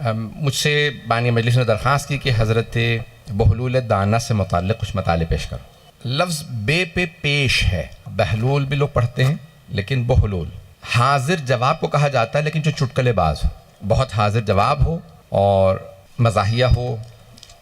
مجھ سے بانی مجلس نے درخواست کی کہ حضرت بہلول دانا سے متعلق کچھ مطالب پیش کرو۔ لفظ بے پہ پیش ہے، بہلول بھی لوگ پڑھتے ہیں لیکن بہلول حاضر جواب کو کہا جاتا ہے، لیکن جو چٹکلے باز ہو، بہت حاضر جواب ہو اور مزاحیہ ہو،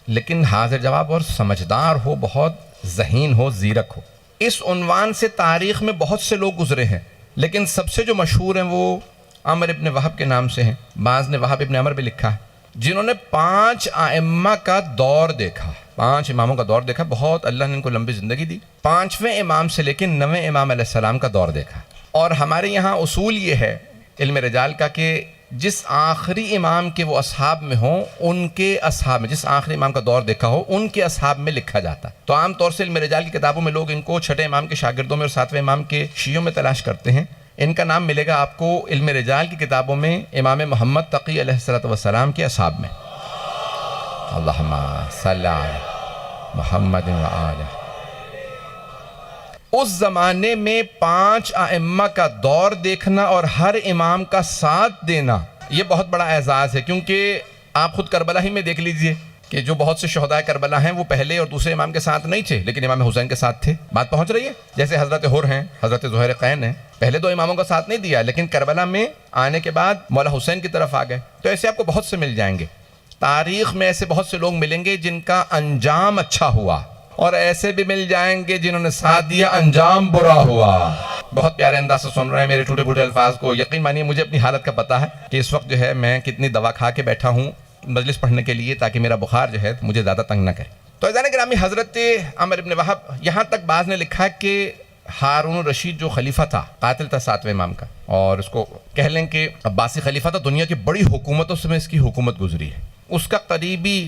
لیکن حاضر جواب اور سمجھدار ہو، بہت ذہین ہو، زیرک ہو۔ اس عنوان سے تاریخ میں بہت سے لوگ گزرے ہیں، لیکن سب سے جو مشہور ہیں وہ عمر ابن وہب کے نام سے ہیں۔ بعض نے وہب ابن عمر بھی لکھا ہے، جنہوں نے 5 ائمہ کا دور دیکھا، 5 اماموں کا دور دیکھا۔ بہت اللہ نے ان کو لمبی زندگی دی۔ 5ویں امام سے لے کے 9ویں امام علیہ السلام کا دور دیکھا۔ اور ہمارے یہاں اصول یہ ہے علم رجال کا کہ جس آخری امام کے وہ اصحاب میں ہوں، ان کے اصحاب میں، جس آخری امام کا دور دیکھا ہو ان کے اصحاب میں لکھا جاتا ہے۔ تو عام طور سے علم رجال کی کتابوں میں لوگ ان کو 6 امام کے شاگردوں میں اور 7ویں امام کے شیعوں میں تلاش کرتے ہیں۔ ان کا نام ملے گا آپ کو علم رجال کی کتابوں میں امام محمد تقی علیہ السلام کے اصحاب میں۔ اللہم صلی علی محمد و آلہ۔ اس زمانے میں 5 ائمہ کا دور دیکھنا اور ہر امام کا ساتھ دینا یہ بہت بڑا اعزاز ہے، کیونکہ آپ خود کربلا ہی میں دیکھ لیجئے کہ جو بہت سے شہداء کربلا ہیں وہ پہلے اور دوسرے امام کے ساتھ نہیں تھے، لیکن امام حسین کے ساتھ تھے۔ بات پہنچ رہی ہے؟ جیسے حضرت حر ہیں، حضرت زہیر قین ہیں، پہلے 2 اماموں کا ساتھ نہیں دیا، لیکن کربلا میں آنے کے بعد مولا حسین کی طرف آ گئے۔ تو ایسے آپ کو بہت سے مل جائیں گے، تاریخ میں ایسے بہت سے لوگ ملیں گے جن کا انجام اچھا ہوا، اور ایسے بھی مل جائیں گے جنہوں نے ساتھ دیا، انجام برا ہوا۔ بہت پیارے انداز سے سن رہے ہیں میرے ٹوٹے پھوٹے الفاظ کو۔ یقین مانیے مجھے اپنی حالت کا پتہ ہے کہ اس وقت جو ہے میں کتنی دوا کھا کے بیٹھا ہوں مجلس پڑھنے کے لیے، تاکہ میرا بخار جو ہے مجھے زیادہ تنگ نہ کرے۔ تو عزیزان گرامی، حضرت عمر ابن وہب، یہاں تک بعض نے لکھا ہے کہ ہارون الرشید جو خلیفہ تھا، قاتل تھا 7ویں امام کا، اور اس کو کہہ لیں کہ عباسی خلیفہ تھا، دنیا کی بڑی حکومتوں سے میں اس کی حکومت گزری ہے۔ اس کا قریبی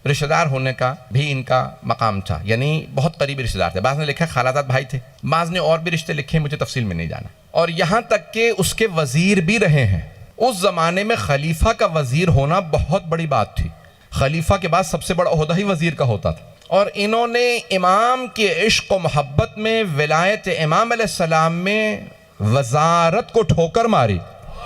رشتہ دار ہونے کا بھی ان کا مقام تھا، یعنی بہت قریبی رشتہ دار تھے۔ بعض نے لکھا خالہ زاد بھائی تھے، بعض نے اور بھی رشتے لکھے، مجھے تفصیل میں نہیں جانا۔ اور یہاں تک کہ اس کے وزیر بھی رہے ہیں۔ اس زمانے میں خلیفہ کا وزیر ہونا بہت بڑی بات تھی، خلیفہ کے بعد سب سے بڑا عہدہ ہی وزیر کا ہوتا تھا۔ اور انہوں نے امام کے عشق و محبت میں، ولایت امام علیہ السلام میں وزارت کو ٹھوکر ماری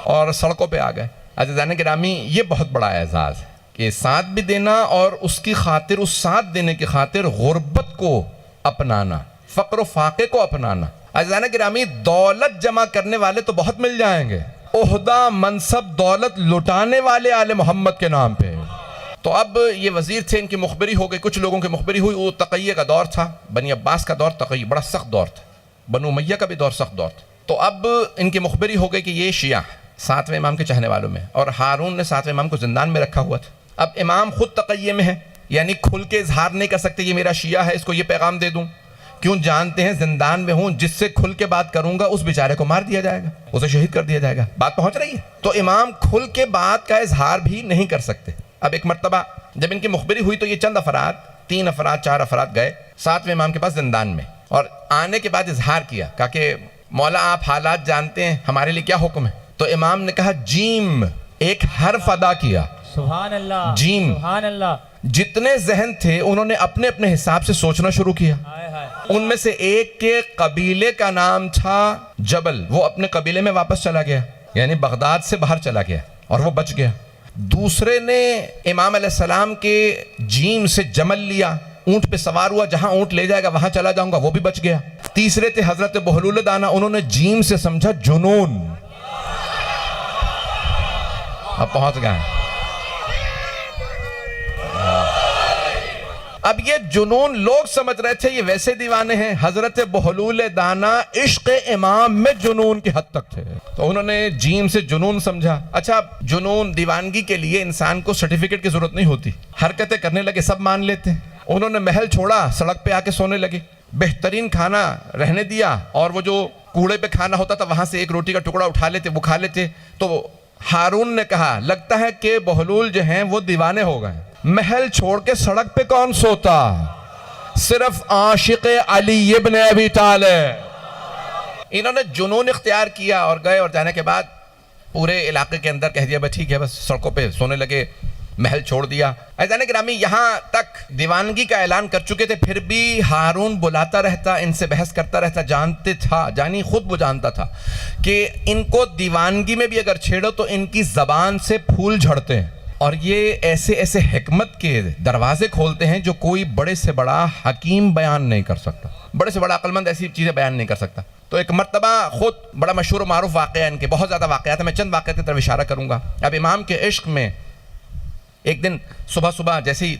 اور سڑکوں پہ آ گئے۔ عزیزان گرامی، یہ بہت بڑا اعزاز ہے کہ ساتھ بھی دینا اور اس کی خاطر، اس ساتھ دینے کی خاطر غربت کو اپنانا، فقر و فاقے کو اپنانا۔ عزیزان گرامی، دولت جمع کرنے والے تو بہت مل جائیں گے، عہدہ، منصب، دولت لٹانے والے آل محمد کے نام پہ۔ تو اب یہ وزیر تھے، ان کی مخبری ہو گئی، کچھ لوگوں کی مخبری ہوئی۔ وہ تقیہ کا دور تھا، بنی عباس کا دور، تقیہ بڑا سخت دور تھا، بنو امیہ کا بھی دور سخت دور تھا۔ تو اب ان کی مخبری ہو گئی کہ یہ شیعہ 7ویں امام کے چاہنے والوں میں، اور ہارون نے 7ویں امام کو زندان میں رکھا ہوا تھا۔ اب امام خود تقیہ میں ہے، یعنی کھل کے اظہار نہیں کر سکتے یہ میرا شیعہ ہے، اس کو یہ پیغام دے دوں، کیوں جانتے ہیں زندان میں ہوں، جس سے کھل کے بات کروں گا اس بیچارے کو مار دیا جائے گا، اسے شہید کر دیا جائے گا۔ بات پہنچ رہی ہے؟ تو امام کھل کے بات کا اظہار بھی نہیں کر سکتے۔ اب ایک مرتبہ جب ان کی مخبری ہوئی تو یہ چند افراد، 3 افراد 4 افراد گئے 7ویں امام کے پاس زندان میں، اور آنے کے بعد اظہار کیا، کہا کہ مولا آپ حالات جانتے ہیں، ہمارے لیے کیا حکم ہے؟ تو امام نے کہا جیم، ایک حرف ادا کیا، سبحان اللہ، جیم۔ سبحان اللہ۔ جتنے ذہن تھے انہوں نے اپنے اپنے حساب سے سوچنا شروع کیا۔ ان میں سے ایک کے قبیلے کا نام تھا جبل، وہ اپنے قبیلے میں واپس چلا گیا، یعنی بغداد سے باہر چلا گیا اور وہ بچ گیا۔ دوسرے نے امام علیہ السلام کے جیم سے جمل لیا، اونٹ پہ سوار ہوا، جہاں اونٹ لے جائے گا وہاں چلا جاؤں گا، وہ بھی بچ گیا۔ تیسرے تھے حضرت بہلول دانا، انہوں نے جیم سے سمجھا جنون، اب پہنچ گئے۔ اب یہ جنون لوگ سمجھ رہے تھے یہ ویسے دیوانے ہیں، حضرت بہلول دانا عشق امام میں جنون کی حد تک تھے، تو انہوں نے جیم سے جنون سمجھا۔ اچھا، جنون دیوانگی کے لیے انسان کو سرٹیفکیٹ کی ضرورت نہیں ہوتی، حرکتیں کرنے لگے سب مان لیتے ہیں۔ انہوں نے محل چھوڑا، سڑک پہ آ کے سونے لگے، بہترین کھانا رہنے دیا، اور وہ جو کوڑے پہ کھانا ہوتا تھا وہاں سے ایک روٹی کا ٹکڑا اٹھا لیتے، وہ کھا لیتے۔ تو ہارون نے کہا لگتا ہے کہ بہلول جو ہیں وہ دیوانے ہو گئے، محل چھوڑ کے سڑک پہ کون سوتا؟ صرف عاشق علی ابن ابی طالب۔ انہوں نے جنون اختیار کیا اور گئے، اور جانے کے بعد پورے علاقے کے اندر کہہ دیا بس ٹھیک ہے، بس سڑکوں پہ سونے لگے، محل چھوڑ دیا۔ عزیزان گرامی، یہاں تک دیوانگی کا اعلان کر چکے تھے، پھر بھی ہارون بلاتا رہتا، ان سے بحث کرتا رہتا، جانتے تھا، جانی خود وہ جانتا تھا کہ ان کو دیوانگی میں بھی اگر چھیڑو تو ان کی زبان سے پھول جھڑتے ہیں، اور یہ ایسے ایسے حکمت کے دروازے کھولتے ہیں جو کوئی بڑے سے بڑا حکیم بیان نہیں کر سکتا، بڑے سے بڑا عقل مند ایسی چیزیں بیان نہیں کر سکتا۔ تو ایک مرتبہ خود بڑا مشہور و معروف واقعہ، ان کے بہت زیادہ واقعات ہیں، میں چند واقعات کی طرف اشارہ کروں گا۔ اب امام کے عشق میں ایک دن صبح صبح جیسے ہی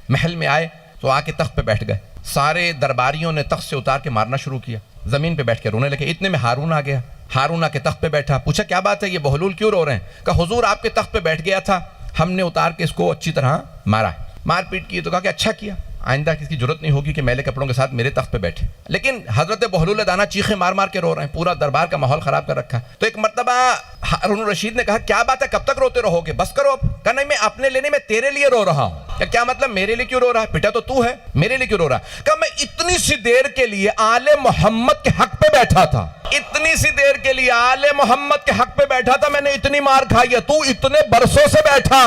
محل میں آئے تو آ کے تخت پہ بیٹھ گئے، سارے درباریوں نے تخت سے اتار کے مارنا شروع کیا، زمین پہ بیٹھ کے رونے لگے۔ اتنے میں ہارون آ گیا، ہارون آ کے تخت پہ بیٹھا، پوچھا کیا بات ہے، یہ بہلول کیوں رو رہے ہیں؟ کہا حضور آپ کے تخت پہ بیٹھ گیا تھا، ہم نے اتار کے اس کو اچھی طرح مارا ہے، مار پیٹ کی۔ تو کہا کہ اچھا کیا، آئندہ کسی کی ضرورت نہیں ہوگی کہ میلے کپڑوں کے ساتھ میرے تخت پہ بیٹھے۔ لیکن حضرت بہلول دانا چیخیں مار مار کے رو رہے ہیں، پورا دربار کا ماحول خراب کر رکھا ہے۔ تو ایک مرتبہ ہارون الرشید نے کہا کیا بات ہے، کب تک روتے رہو گے، بس کرو اب۔ کہا نہیں میں اپنے لیے نہیں، میں تیرے لیے رو رہا ہوں۔ کیا مطلب میرے لیے کیوں رو رہا ہے، بیٹا تو ہے، میرے لیے کیوں رو رہا ہے؟ کہا میں اتنی سی دیر کے لیے آل محمد کے حق پہ بیٹھا تھا، اتنی سی دیر کے لیے آل محمد کے حق پہ بیٹھا تھا، میں نے اتنی مار کھائی ہے، تو اتنے برسوں سے بیٹھا،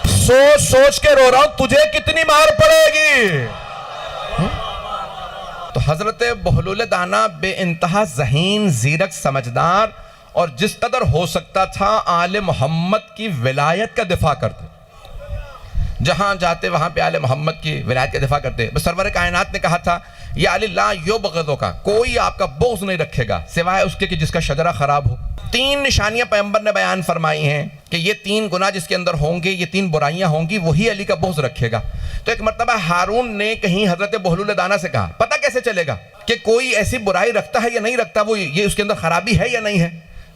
سوچ سوچ کے رو رہا ہوں تجھے کتنی مار پڑے گی۔ تو حضرت بہلول دانا بے انتہا ذہین، زیرک، سمجھدار، اور جس قدر ہو سکتا تھا آل محمد کی ولایت کا دفاع کرتے، جہاں جاتے وہاں پہ آل محمد کی ولایت کا دفاع کرتے۔ بس سرور کائنات نے کہا تھا یا علی لا یبغضو کا، کوئی آپ کا بغض نہیں رکھے گا سوائے اس کے کہ جس کا شجرہ خراب ہو۔ 3 نشانیاں پیغمبر نے بیان فرمائی ہیں کہ یہ 3 گناہ جس کے اندر ہوں گے، یہ 3 برائیاں ہوں گی، وہی علی کا بغض رکھے گا۔ تو ایک مرتبہ ہارون نے کہیں حضرت بہلول دانا سے کہا پتہ کیسے چلے گا کہ کوئی ایسی برائی رکھتا ہے یا نہیں رکھتا، وہ یہ اس کے اندر خرابی ہے یا نہیں ہے؟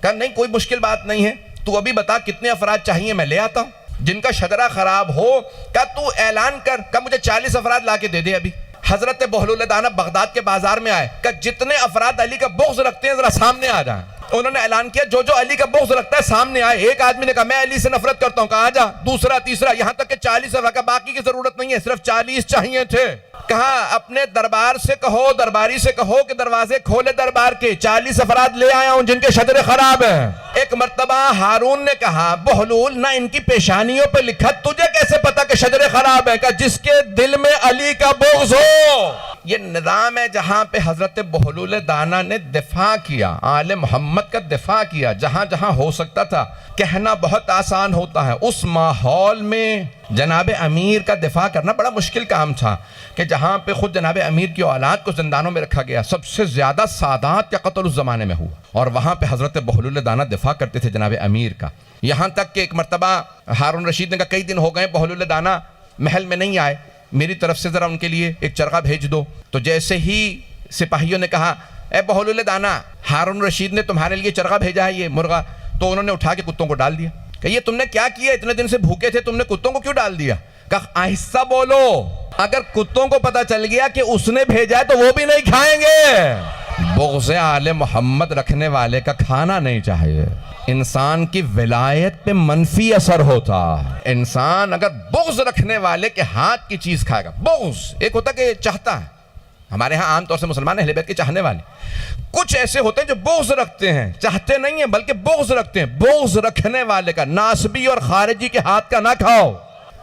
کہا نہیں کوئی مشکل بات نہیں ہے، تو ابھی بتا کتنے افراد چاہیے میں لے آتا ہوں جن کا شجرہ خراب ہو۔ کہا تو اعلان کر، کہا مجھے 40 افراد لا کے دے دے ابھی۔ حضرت بہلول دانا بغداد کے بازار میں آئے، کہا جتنے افراد علی کا بغض رکھتے ہیں ذرا سامنے آ جائیں۔ انہوں نے اعلان کیا جو علی کا بغض رکھتا ہے سامنے آئے۔ ایک آدمی نے کہا میں علی سے نفرت کرتا ہوں، کہا آ جا، دوسرا تیسرا، یہاں تک کہ 40 افراد، کہا باقی کی ضرورت نہیں ہے، صرف 40 چاہیے تھے۔ کہا اپنے دربار سے کہو، درباری سے کہو کہ دروازے کھولے دربار کے، 40 افراد لے آیا ہوں جن کے شجرے خراب ہیں۔ ایک مرتبہ ہارون نے کہا بہلول نہ ان کی پیشانیوں پہ لکھا، تجھے کیسے پتا کہ شجرے خراب ہیں؟ کہ جس کے دل میں علی کا بغض ہو۔ یہ نظام ہے جہاں پہ حضرت بہلول دانا نے دفاع کیا، آل محمد کا دفاع کیا، جہاں جہاں ہو سکتا تھا۔ کہنا بہت آسان ہوتا ہے، اس ماحول میں جناب امیر کا دفاع کرنا بڑا مشکل کام تھا کہ جہاں پہ خود جناب امیر کی اولاد کو زندانوں میں رکھا گیا، سب سے زیادہ سادات کا قتل اس زمانے میں ہوا، اور وہاں پہ حضرت بہلول دانا دفاع کرتے تھے جناب امیر کا۔ یہاں تک کہ ایک مرتبہ ہارون رشید نے کہا کئی دن ہو گئے بہلول دانا محل میں نہیں آئے، میری طرف سے ذرا ان کے لیے ایک چرغہ بھیج دو۔ تو جیسے ہی سپاہیوں نے کہا اے بہلول دانا ہارون رشید نے تمہارے لیے چرغہ بھیجا ہے، یہ مرغا، تو انہوں نے اٹھا کے کتوں کو ڈال دیا۔ کہ یہ تم نے کیا کیا، اتنے دن سے بھوکے تھے، تم نے کتوں کو کیوں ڈال دیا؟ کہا آہستہ بولو، اگر کتوں کو پتا چل گیا کہ اس نے بھیجا ہے تو وہ بھی نہیں کھائیں گے۔ بغض آل محمد رکھنے والے کا کھانا نہیں چاہیے، انسان کی ولایت پہ منفی اثر ہوتا۔ انسان اگر بغض رکھنے والے کے ہاتھ کی چیز کھائے گا، بغض ایک ہوتا کہ چاہتا ہے، ہمارے ہاں عام طور سے مسلمان اہل بیت کے چاہنے والے، کچھ ایسے ہوتے ہیں جو بغض رکھتے ہیں، چاہتے نہیں ہیں بلکہ بغض رکھتے ہیں۔ بغض رکھنے والے کا، ناسبی اور خارجی کے ہاتھ کا نہ کھاؤ،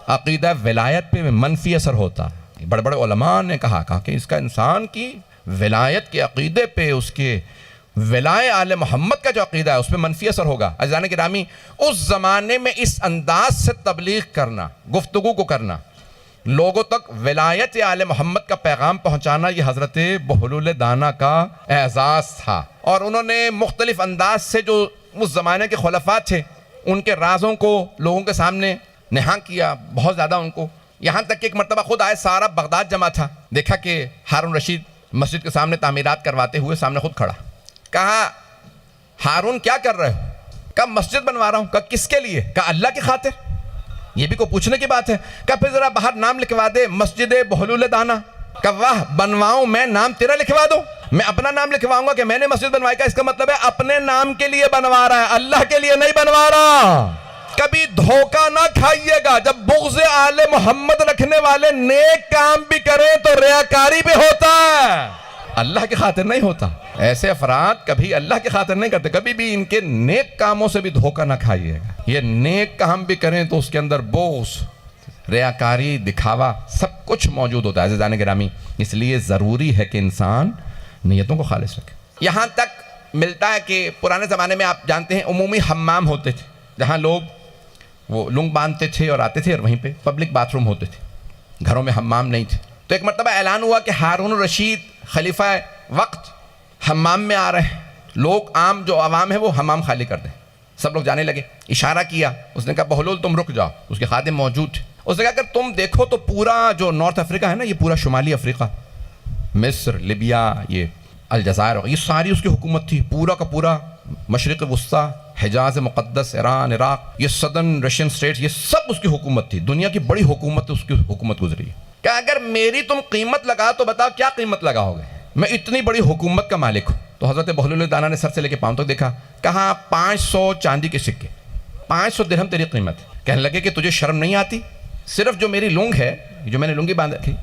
عقیدہ ولایت پہ منفی اثر ہوتا۔ بڑے بڑے علماء نے کہا کہ اس کا انسان کی ولایت کے عقیدے پہ، اس کے ولائے آل محمد کا جو عقیدہ ہے اس پہ منفی اثر ہوگا۔ عزیزان گرامی، اس زمانے میں اس انداز سے تبلیغ کرنا، گفتگو کو کرنا، لوگوں تک ولایت آل محمد کا پیغام پہنچانا، یہ حضرت بہلول دانا کا اعزاز تھا۔ اور انہوں نے مختلف انداز سے جو اس زمانے کے خلفاء تھے ان کے رازوں کو لوگوں کے سامنے نہاں کیا، بہت زیادہ ان کو، یہاں تک کہ ایک مرتبہ خود آئے، سارا بغداد جمع تھا، دیکھا کہ ہارون رشید مسجد کے سامنے تعمیرات کرواتے ہوئے سامنے خود کھڑا۔ کہا ہارون کیا کر رہے ہو؟ کہا مسجد بنوا رہا ہوں۔ کہا کس کے لیے؟ کہا اللہ کی خاطر۔ یہ بھی کوئی پوچھنے کی بات ہے؟ کہا پھر ذرا باہر نام لکھوا دے، مسجد بہلول دانا۔ کہا واہ، بنواؤں میں، نام تیرا لکھوا دو؟ میں اپنا نام لکھواؤں گا کہ میں نے مسجد بنوائی؟ کا اس کا مطلب ہے اپنے نام کے لیے بنوا رہا ہے، اللہ کے لیے نہیں بنوا رہا۔ کبھی دھوکہ نہ کھائیے گا، جب بغض آل محمد رکھنے والے نیک کام بھی کریں تو ریاکاری بھی ہوتا ہے، اللہ کی خاطر نہیں ہوتا۔ ایسے افراد کبھی اللہ کی خاطر نہیں کرتے، کبھی بھی ان کے نیک کاموں سے بھی دھوکہ نہ کھائیے گا۔ یہ نیک کام بھی کریں تو اس کے اندر بغض، ریاکاری، دکھاوا سب کچھ موجود ہوتا ہے۔ عزیزان گرامی، اس لیے ضروری ہے کہ انسان نیتوں کو خالص رکھے۔ یہاں تک ملتا ہے کہ پرانے زمانے میں آپ جانتے ہیں عمومی حمام ہوتے تھے، جہاں لوگ وہ لنگ باندھتے تھے اور آتے تھے، اور وہیں پہ پبلک باتھ روم ہوتے تھے، گھروں میں حمام نہیں تھے. تو ایک مرتبہ اعلان ہوا کہ ہارون الرشید خلیفہ وقت حمام میں آ رہے ہیں، لوگ عام جو عوام ہے وہ حمام خالی کر دیں. سب لوگ جانے لگے. اشارہ کیا، اس نے کہا بہلول تم رک جاؤ. اس کے خادم موجود تھے. اس نے کہا اگر تم دیکھو تو پورا جو نارتھ افریقہ ہے نا، یہ پورا شمالی افریقہ، مصر، لیبیا، یہ الجزائر، یہ ساری اس کی حکومت تھی. پورا کا پورا مشرق وسطیٰ، حجاز مقدس، ایران، عراق، یہ سدرن رشین سٹیٹس، یہ سب اس کی حکومت تھی. دنیا کی بڑی حکومت اس کی حکومت گزری ہے. کہ اگر میری تم قیمت لگا تو بتاؤ کیا قیمت لگاؤ گے؟ میں اتنی بڑی حکومت کا مالک ہوں. تو حضرت بہلول دانا نے سر سے لے کے پاؤں تک دیکھا. کہا 500 چاندی کے سکے، 500 درہم تیری قیمت ہے. کہنے لگے کہ تجھے شرم نہیں آتی؟ صرف جو میری لنگ ہے، جو میں نے لنگی باندھ رکھی،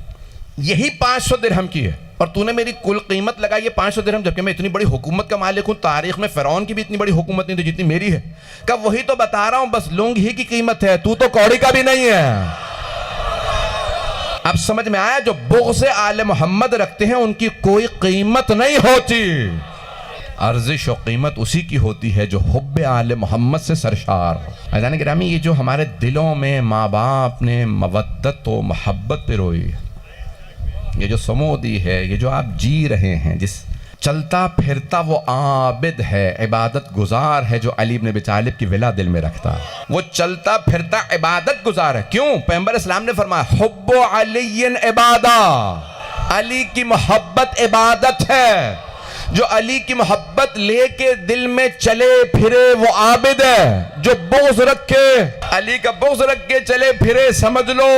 یہی 500 درہم کی ہے، اور تو نے میری کل قیمت لگائی ہے 500 درہم، جبکہ میں اتنی بڑی حکومت کا مالک ہوں. تاریخ میں فرعون کی بھی اتنی بڑی حکومت نہیں تھی جتنی میری ہے. کہ وہی تو بتا رہا ہوں، بس لنگ ہی کی قیمت ہے، تو کوڑی کا بھی نہیں ہے. اب سمجھ میں آیا، جو بغض آل محمد رکھتے ہیں ان کی کوئی قیمت نہیں ہوتی. ارزش و قیمت اسی کی ہوتی ہے جو حب آل محمد سے سرشار ہو. عزیزان گرامی، یہ جو ہمارے دلوں میں ماں باپ نے مودت و محبت پہ روئی ہے، یہ جو سمودی ہے، یہ جو آپ جی رہے ہیں، جس چلتا پھرتا وہ عابد ہے، عبادت گزار ہے، جو علی بن ابی طالب کی ولا دل میں رکھتا ہے. وہ چلتا پھرتا عبادت گزار ہے. کیوں؟ پیغمبر اسلام نے فرمایا حب علی عبادہ، علی کی محبت عبادت ہے. جو علی کی محبت لے کے دل میں چلے پھرے وہ عابد ہے. جو بغض رکھے، علی کا بغض رکھ کے چلے پھرے، سمجھ لو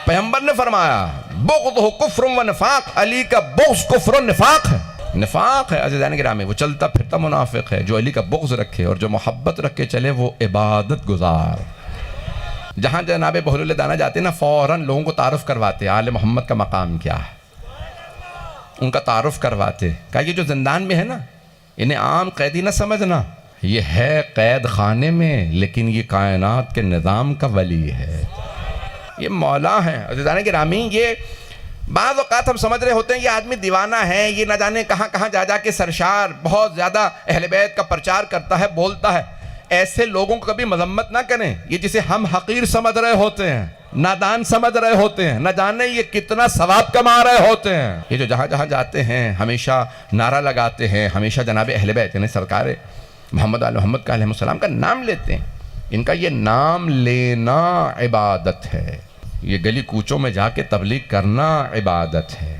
پیغمبر نے فرمایا بغض کفر و نفاق، علی کا بغض کفر و نفاق ہے. نفاق ہے عزیزان گرامی، وہ چلتا پھرتا منافق ہے. جو علی کا بغض رکھے اور جو محبت رکھ کے چلے وہ عبادت گزار. جہاں جناب بہلول دانا جاتے نا، فوراً لوگوں کو تعارف کرواتے آل محمد کا مقام کیا ہے، ان کا تعارف کرواتے. کہا یہ جو زندان میں ہے نا، انہیں عام قیدی نہ سمجھنا، یہ ہے قید خانے میں، لیکن یہ کائنات کے نظام کا ولی ہے، یہ مولا ہے. عزیزان گرامی، یہ بعض اوقات ہم سمجھ رہے ہوتے ہیں یہ آدمی دیوانہ ہے، یہ نہ جانے کہاں کہاں جا جا کے سرشار بہت زیادہ اہل بیت کا پرچار کرتا ہے، بولتا ہے. ایسے لوگوں کو کبھی مذمت نہ کریں. یہ جسے ہم حقیر سمجھ رہے ہوتے ہیں، نادان سمجھ رہے ہوتے ہیں، نہ جانے یہ کتنا ثواب کما رہے ہوتے ہیں. یہ جو جہاں جہاں جاتے ہیں ہمیشہ نعرہ لگاتے ہیں، ہمیشہ جناب اہل بیت یعنی سرکار محمد علیہ محمد کا علیہ السلام کا نام لیتے ہیں. ان کا یہ نام لینا عبادت ہے. یہ گلی کوچوں میں جا کے تبلیغ کرنا عبادت ہے.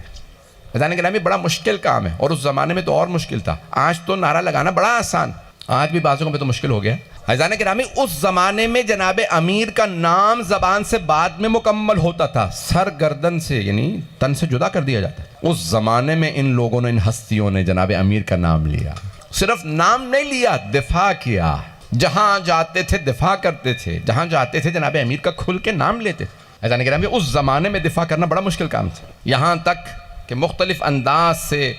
عزیزان گرامی، بڑا مشکل کام ہے، اور اس زمانے میں تو اور مشکل تھا. آج تو نعرہ لگانا بڑا آسان، آج بھی بعضوں پہ تو مشکل ہو گیا. عزیزان گرامی، اس زمانے میں جناب امیر کا نام زبان سے بعد میں مکمل ہوتا تھا، سر گردن سے یعنی تن سے جدا کر دیا جاتا. اس زمانے میں ان لوگوں نے، ان ہستیوں نے جناب امیر کا نام لیا. صرف نام نہیں لیا، دفاع کیا. جہاں جاتے تھے دفاع کرتے تھے، جہاں جاتے تھے جناب امیر کا کھل کے نام لیتے تھے. عزیزان گرامی، اس زمانے میں دفاع کرنا بڑا مشکل کام تھا. یہاں تک کہ مختلف انداز سے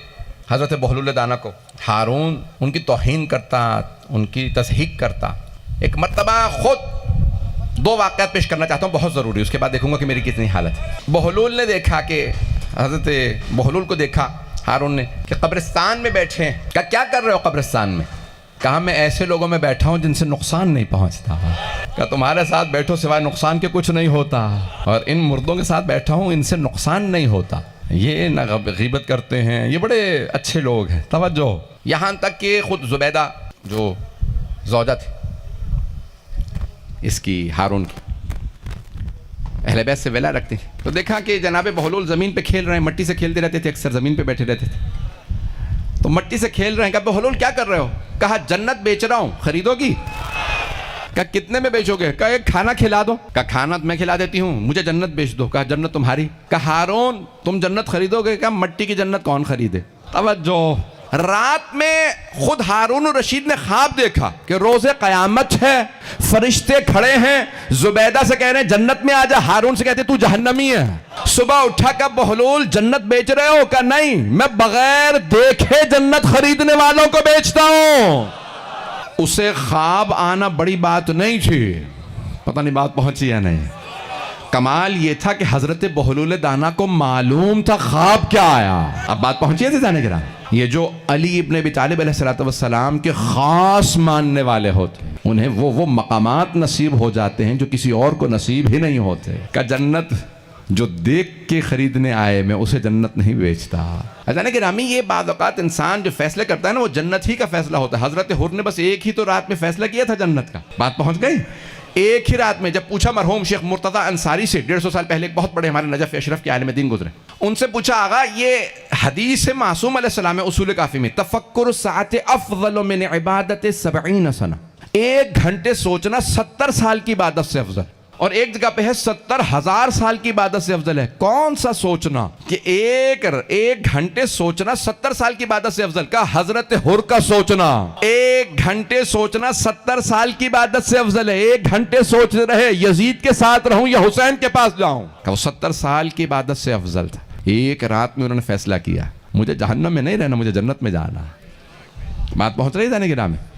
حضرت بہلول دانا کو ہارون ان کی توہین کرتا، ان کی تضحیک کرتا. ایک مرتبہ خود 2 واقعات پیش کرنا چاہتا ہوں، بہت ضروری، اس کے بعد دیکھوں گا کہ میری کتنی حالت ہے. بہلول نے دیکھا کہ حضرت بہلول کو دیکھا ہارون نے کہ قبرستان میں بیٹھے ہیں. کہا کیا کر رہے ہو قبرستان میں؟ کہا میں ایسے لوگوں میں بیٹھا ہوں جن سے نقصان نہیں پہنچتا. کہا تمہارے ساتھ بیٹھو سوائے نقصان کے کچھ نہیں ہوتا، اور ان مردوں کے ساتھ بیٹھا ہوں ان سے نقصان نہیں ہوتا. یہ نہ غیبت کرتے ہیں، یہ بڑے اچھے لوگ ہیں. توجہ، یہاں تک کہ خود زبیدہ جو زوجہ تھی اس کی، ہارون کی، اہل بیت سے ولا رکھتے ہیں. تو دیکھا کہ جناب بہلول زمین پہ کھیل رہے ہیں، مٹی سے کھیلتے رہتے تھے، اکثر زمین پہ بیٹھے رہتے تھے. تو مٹی سے کھیل رہے ہیں. کہا بہلول کیا کر رہے ہو؟ کہا جنت بیچ رہا ہوں، خریدو گی؟ کہا کتنے میں بیچو گے؟ کہا ایک کھانا کھلا دو. کہا کھانا میں کھلا دیتی ہوں، مجھے جنت بیچ دو. کہا جنت تمہاری. کہا ہارون تم جنت خریدو گے؟ کہا مٹی کی جنت کون خریدے. توجہ، رات میں خود ہارون الرشید نے خواب دیکھا کہ روز قیامت ہے، فرشتے کھڑے ہیں، زبیدہ سے کہہ رہے ہیں جنت میں آ جا. ہارون سے کہتے تو جہنمی ہے. صبح اٹھا کہ بہلول جنت بیچ رہے ہو؟ کہا نہیں، میں بغیر دیکھے جنت خریدنے والوں کو بیچتا ہوں. اسے خواب آنا بڑی بات نہیں تھی. پتہ نہیں بات پہنچی یا نہیں. کمال یہ تھا کہ حضرت بہلول دانا کو معلوم تھا خواب کیا آیا. اب بات پہنچی ہے جانے گرام. یہ جو علی ابن ابی طالب علیہ السلام کے خاص ماننے والے ہوتے ہیں، انہیں وہ مقامات نصیب ہو جاتے ہیں جو کسی اور کو نصیب ہی نہیں ہوتے. کہ جنت جو دیکھ کے خریدنے آئے میں اسے جنت نہیں بیچتا. اچھا کہ رامی یہ بعض اوقات انسان جو فیصلے کرتا ہے نا وہ جنت ہی کا فیصلہ ہوتا ہے. حضرت حر نے بس ایک ہی تو رات میں فیصلہ کیا تھا جنت کا. بات پہنچ گئی. ایک ہی رات میں جب پوچھا مرحوم شیخ مرتضی انصاری سے 150 سال پہلے ایک بہت بڑے ہمارے نجف اشرف کے عالم دین گزرے, ان سے پوچھا آغا یہ حدیث معصوم علیہ السلام اصول کافی میں تفکر ساعت افضل من عبادت 70 سنہ, 1 گھنٹے سوچنا 70 سال کی عبادت سے افضل, اور ایک جگہ پہ ہے 70,000 سال کی عبادت سے افضل ہے. کون سا سوچنا کہ ایک گھنٹے سوچنا 70 سال کی عبادت سے افضل؟ کا حضرت حر کا سوچنا 1 گھنٹے سوچنا 70 سال کی عبادت سے افضل ہے. 1 گھنٹے سوچ رہے یزید کے ساتھ رہوں یا حسین کے پاس جاؤں, کہ وہ 70 سال کی عبادت سے افضل تھا. ایک رات میں انہوں نے فیصلہ کیا مجھے جہنم میں نہیں رہنا, مجھے جنت میں جانا. بات پہنچ رہی ہے جانے کے نام میں.